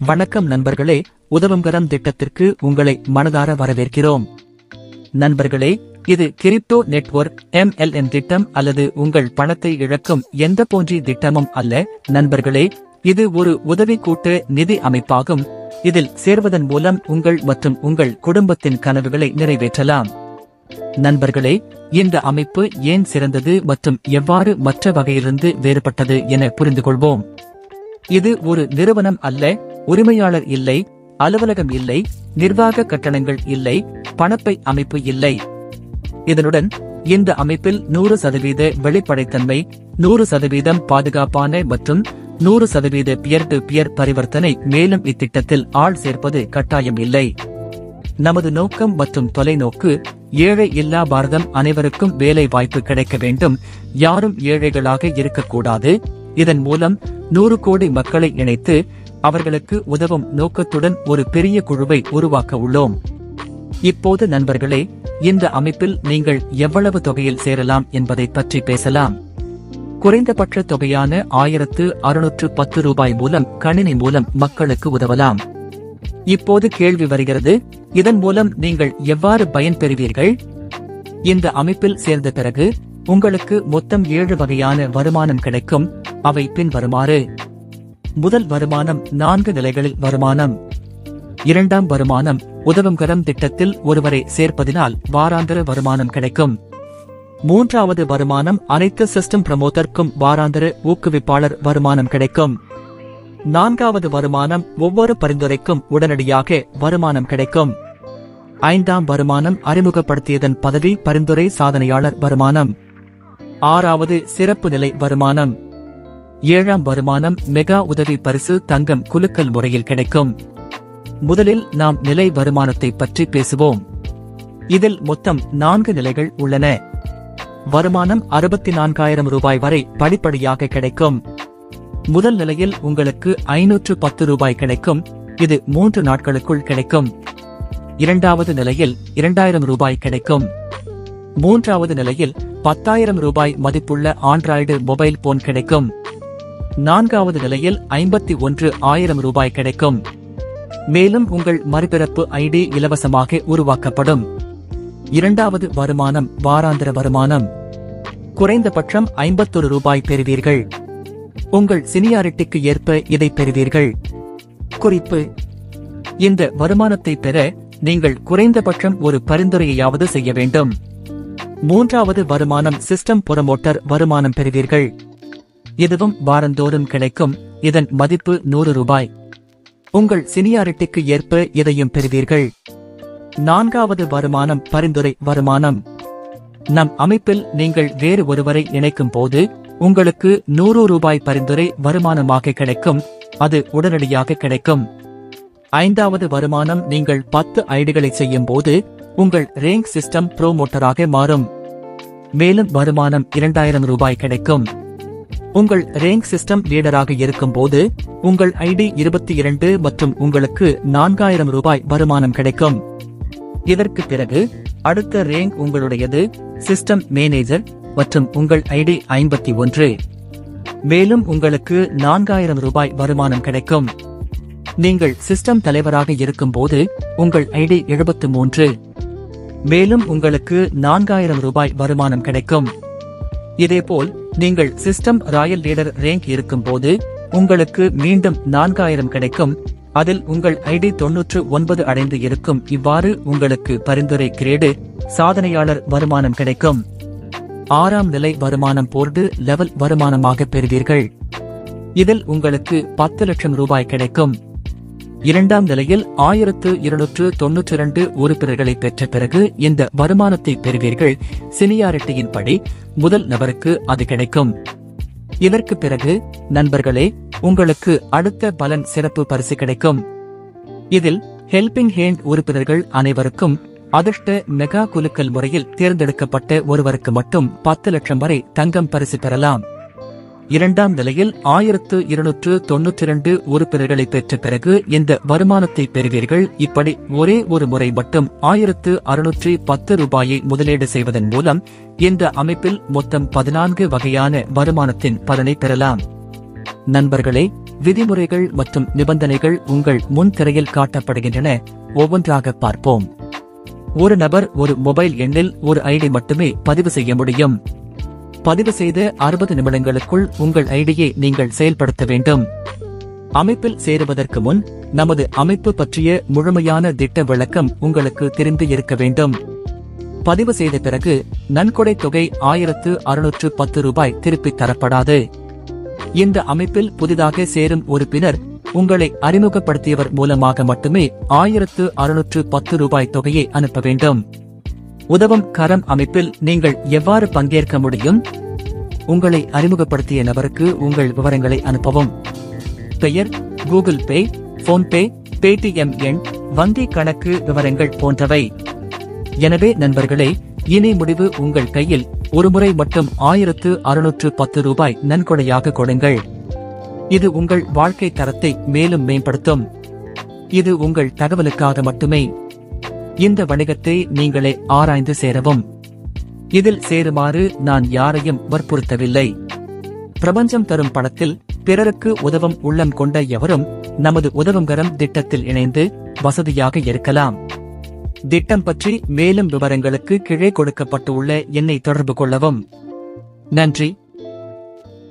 வணக்கம் நண்பர்களே, உதவுங்கரம் திட்டத்திற்கு உங்களை மனதார வரவேற்கிறோம். நண்பர்களே, இது கிரிப்டோ நெட்வொர்க் MLM திட்டம் அல்லது உங்கள் பணத்தை இழக்கும் எந்த போன்ற திட்டமும் அல்ல. நண்பர்களே, இது ஒரு உதவி கூட்டு நிதி அமைப்பாகும். இதில் சேர்வதன் மூலம் உங்கள் மற்றும் உங்கள் குடும்பத்தின் கனவுகளை நிறைவேற்றலாம். நண்பர்களே, இந்த அமைப்பு ஏன் சிறந்தது மற்றும் எவ்வாறு மற்ற வகையிலிருந்து வேறுபட்டது என புரிந்து கொள்வோம். இது ஒரு நிறுவனம் அல்ல, உரிமையாளர் இல்லை, அலுவலகம் இல்லை, நிர்வாக கட்டணங்கள் இல்லை, பணப்பை அமைப்பு இல்லை. இதனுடன் இந்த அமைப்பில் 100% வெளிப்படைத்தன்மை, 100% பாதுகாப்பான மற்றும் 100% பியர் டு பியர் பரிவர்த்தனை. மேலும் இத்திட்டத்தில் ஆள் சேர்ப்பது கட்டாயம் இல்லை. நமது நோக்கம் மற்றும் தொலைநோக்கு ஏழை இல்லா பாரதம், அனைவருக்கும் வேலை வாய்ப்பு கிடைக்க வேண்டும், யாரும் ஏழைகளாக இருக்கக்கூடாது. இதன் மூலம் 100 கோடி மக்களை இணைத்து அவர்களுக்கு உதவும் நோக்கத்துடன் ஒரு பெரிய குழுவை உருவாக்க உள்ளோம். இப்போது நண்பர்களே, இந்த அமைப்பில் நீங்கள் எவ்வளவு தொகையில் சேரலாம் என்பதை பற்றி பேசலாம். குறைந்தபட்ச தொகையான 1610 ரூபாய் மூலம் கணினி மூலம் மக்களுக்கு உதவலாம். இப்போது கேள்வி வருகிறது, இதன் மூலம் நீங்கள் எவ்வாறு பயன்பெறுவீர்கள்? இந்த அமைப்பில் சேர்ந்த பிறகு உங்களுக்கு மொத்தம் 7 வகையான வருமானம் கிடைக்கும். அவை பின்வருமாறு: முதல் வருமானம் 4 நிலைகளில் வருமானம். இரண்டாம் வருமானம் உதவுங்கரம் திட்டத்தில் ஒருவரை சேர்ப்பதினால் வாராந்திர வருமானம் கிடைக்கும். மூன்றாவது வருமானம் அனைத்து சிஸ்டம் ப்ரமோட்டருக்கும் வாராந்திர ஊக்குவிப்பாளர் வருமானம் கிடைக்கும். நான்காவது வருமானம் ஒவ்வொரு பரிந்துரைக்கும் உடனடியாக வருமானம் கிடைக்கும். ஐந்தாம் வருமானம் அறிமுகப்படுத்தியதன் பதவி பரிந்துரை சாதனையாளர் வருமானம். ஆறாவது சிறப்பு நிலை வருமானம். ஏழாம் வருமானம் மெகா உதவி பரிசு தங்கம் குலுக்கல் முறையில் கிடைக்கும். முதலில் நாம் நிலை வருமானத்தை பற்றி பேசுவோம். இதில் மொத்தம் 4 நிலைகள் உள்ளன. வருமானம் 64,000 ரூபாய் வரை படிப்படியாக கிடைக்கும். முதல் நிலையில் உங்களுக்கு 510 ரூபாய் கிடைக்கும். இது 3 நாட்களுக்குள் கிடைக்கும். இரண்டாவது நிலையில் 2000 ரூபாய் கிடைக்கும். மூன்றாவது நிலையில் 10,000 ரூபாய் மதிப்புள்ள ஆண்ட்ராய்டு மொபைல் போன் கிடைக்கும். நான்காவது நிலையில் 51,000 ரூபாய் கிடைக்கும். மேலும் உங்கள் மறுபிறப்பு ஐடி இலவசமாக உருவாக்கப்படும். இரண்டாவது வருமானம் வாராந்திர வருமானம். குறைந்தபட்சம் 51 ரூபாய் பெறுவீர்கள். உங்கள் சீனியாரிட்டிக்கு ஏற்ப இதை பெறுவீர்கள். குறிப்பு: இந்த வருமானத்தை பெற நீங்கள் குறைந்தபட்சம் ஒரு பரிந்துரையாவது செய்ய வேண்டும். மூன்றாவது வருமானம் சிஸ்டம் புரமோட்டர் வருமானம் பெறுவீர்கள். இதுவும் வாரந்தோறும் கிடைக்கும். இதன் மதிப்பு 100 ரூபாய். உங்கள் சீனியாரிட்டிக்கு ஏற்ப இதையும் பெறுவீர்கள். நான்காவது வருமானம் பரிந்துரை வருமானம். நம் அமைப்பில் நீங்கள் வேறு ஒருவரை இணைக்கும் போது உங்களுக்கு 100 ரூபாய் பரிந்துரை வருமானமாக கிடைக்கும். அது உடனடியாக கிடைக்கும். ஐந்தாவது வருமானம் நீங்கள் 10 ஐடிகளை செய்யும் போது உங்கள் ரேங்க் சிஸ்டம் ப்ரோமோட்டராக மாறும். மேலும் வருமானம் 2000 ரூபாய் கிடைக்கும். உங்கள் ரேங்க் சிஸ்டம் லீடராக இருக்கும் போது உங்கள் ஐடி 22 மற்றும் உங்களுக்கு 4000 ரூபாய் வருமானம் கிடைக்கும். இதற்கு பிறகு அடுத்த ரேங்க் உங்களுடையது, சிஸ்டம் மேனேஜர், மற்றும் உங்கள் ஐடி 51. மேலும் உங்களுக்கு 4000 ரூபாய் வருமானம் கிடைக்கும். நீங்கள் சிஸ்டம் தலைவராக இருக்கும் போது உங்கள் ஐடி 73. மேலும் உங்களுக்கு 4000 ரூபாய் வருமானம் கிடைக்கும். இதேபோல் நீங்கள் சிஸ்டம் ராயல் லீடர் ரேங்க் இருக்கும் போது உங்களுக்கு மீண்டும் 4000 கிடைக்கும். அதில் உங்கள் ஐடி 99 அடைந்து இருக்கும். இவ்வாறு உங்களுக்கு பரிந்துரை கிரேடு சாதனையாளர் வருமானம் கிடைக்கும். ஆறாம் நிலை வருமானம் போர்டு லெவல் வருமானமாக பெறுவீர்கள். இதில் உங்களுக்கு 10 லட்சம் ரூபாய் கிடைக்கும். இரண்டாம் நிலையில் 1292 உறுப்பினர்களை பெற்ற பிறகு இந்த வருமானத்தை பெறுவீர்கள். சீனியாரிட்டியின் படி முதல் நபருக்கு அது கிடைக்கும். இதற்கு பிறகு நண்பர்களே, உங்களுக்கு அடுத்த பலன் சிறப்பு பரிசு கிடைக்கும். இதில் ஹெல்பிங் ஹேண்ட் உறுப்பினர்கள் அனைவருக்கும் அதிர்ஷ்ட மெகா குலுக்கல் முறையில் தேர்ந்தெடுக்கப்பட்ட ஒருவருக்கு மட்டும் 10 லட்சம் வரை தங்கம் பரிசு பெறலாம். இரண்டாம் நிலையில் 1292 உறுப்பினர்களை பெற்ற பிறகு இந்த வருமானத்தை பெறுவீர்கள். இப்படி ஒரே ஒரு முறை மட்டும் 1610 ரூபாயை முதலீடு செய்வதன் மூலம் இந்த அமைப்பில் மொத்தம் 14 வகையான வருமானத்தின் பலனை பெறலாம். நண்பர்களே, விதிமுறைகள் மற்றும் நிபந்தனைகள் உங்கள் முன் திரையில் காட்டப்படுகின்றன. ஒவ்வொன்றாக பார்ப்போம். ஒரு நபர் ஒரு மொபைல் எண்ணில் ஒரு ஐடி மட்டுமே பதிவு செய்ய முடியும். பதிவு செய்த 60 நிமிடங்களுக்குள் உங்கள் ஐடியை நீங்கள் செயல்படுத்த வேண்டும். அமைப்பில் சேருவதற்கு முன் நமது அமைப்பு பற்றிய முழுமையான திட்ட விளக்கம் உங்களுக்கு தெரிந்து இருக்க வேண்டும். பதிவு செய்த பிறகு நன்கொடை தொகை 1610 ரூபாய் திருப்பித் தரப்படாது. இந்த அமைப்பில் புதிதாக சேரும் உறுப்பினர் உங்களை அறிமுகப்படுத்தியவர் மூலமாக மட்டுமே 1610 ரூபாய் தொகையை அனுப்ப வேண்டும். உதவும் கரம் அமைப்பில் நீங்கள் எவ்வாறு பங்கேற்க முடியும்? உங்களை அறிமுகப்படுத்திய நபருக்கு உங்கள் விவரங்களை அனுப்பவும். பெயர், கூகுள் பே, போன்பே, பேடிஎம் எண், வங்கி கணக்கு விவரங்கள் போன்றவை. எனவே நண்பர்களே, இனி முடிவு உங்கள் கையில். ஒருமுறை மட்டும் 1610 ரூபாய் நன்கொடையாக கொடுங்கள். இது உங்கள் வாழ்க்கை தரத்தை மேலும் மேம்படுத்தும். இது உங்கள் தகவலுக்காக மட்டுமே. இந்த வணிகத்தை நீங்களே ஆராய்ந்து சேரவும். இதில் சேருமாறு நான் யாரையும் வற்புறுத்தவில்லை. பிரபஞ்சம் தரும் பணத்தில் பிறருக்கு உதவும் உள்ளம் கொண்ட எவரும் நமது உதவுங்கரம் திட்டத்தில் இணைந்து வசதியாக இருக்கலாம். திட்டம் பற்றி மேலும் விவரங்களுக்கு கீழே கொடுக்கப்பட்டுள்ள எண்ணை தொடர்பு கொள்ளவும். நன்றி.